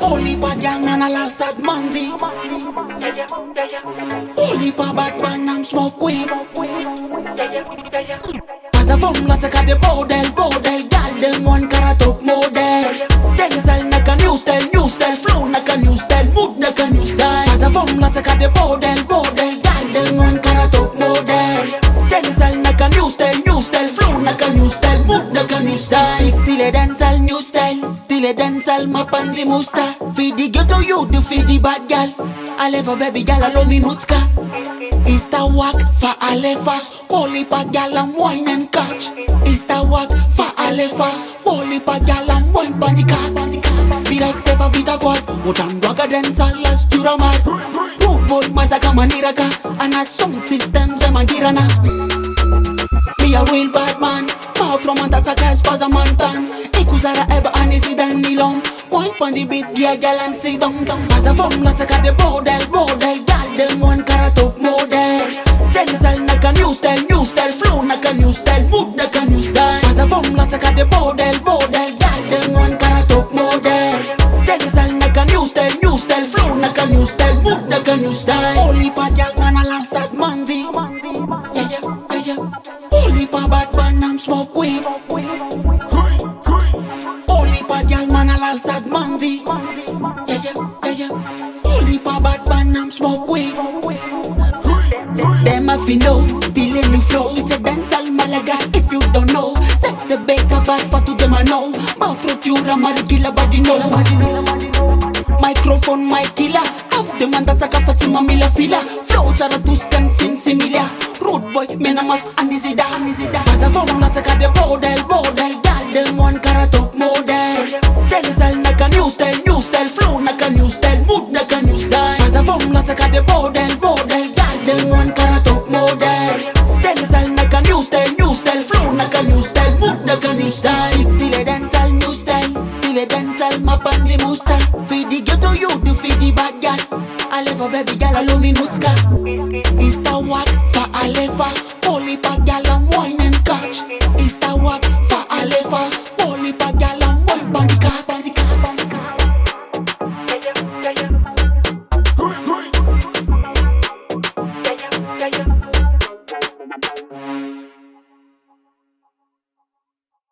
Only bad gal man I lost that Monday. Only bad man I'm smoke weed. As a fun lots of the bordel gal them one carrot up model. Denzel nak a new style, flow nak a new style, mood nak a new style. As a fun lots of the bordel gal them one carrot up model. Denzel nak a new style, flow nak a new style, mood nak a new style. Dile Denzel new style. Dile Denzel map and the musta. Feed the ghetto you do feed the bad gal. I love a baby gal allow me nutska. It's the work for all of us. Only bad gal and wine and catch. It's the work for all of us. Only bad gal and wine bandika. Be like Seva Vita Quad. Utan Waga Denzel as futuramar. Rude boy masaka maniraka. And at sound systems emagirana. Me a real bad man. Mafro Martiora as far as a mountain. Ikuzara eba anisi dan nilong. Wine pon the beat, yeah, gal and sit down. As a fun, let's take the bordel, gal them one carrot up model. Denzel nak a new style, flow nak a new style, mood nak a new style. As a fun, let's take the bordel, gal them one carrot up model. Denzel nak a new style, flow nak a new style, mood nak a new style. Only bad gal man I lost that Monday. Yeah. Only bad man I'm smoke weed. Only bad gal man I lost that Monday. Yeah. Only bad man I'm smoke weed. Them if you know, till any flow. It's a Denzel Malagas if you don't know. Sets the baker bad for to them I know. Mafro Martiora killer body know. Microphone my killer. Half the man that's a Fatima Mila filler. Flow chara tuskan sin similar. Rude boy, men a must uneasy da. As a phone, let's take the bordel, gal them one carrot up model. Denzel nak a new style, flow nak a new style, mood nak a new style. As a phone, let's take the bordel, gal them one carrot up model. Denzel nak a new style, flow nak a new style, mood nak a new style. Dile Denzel new style, dile Denzel map and the musta. Feed the ghetto you do feed the bad gal. I love a baby gal allow me nutska. It's the work for all of us. Only bad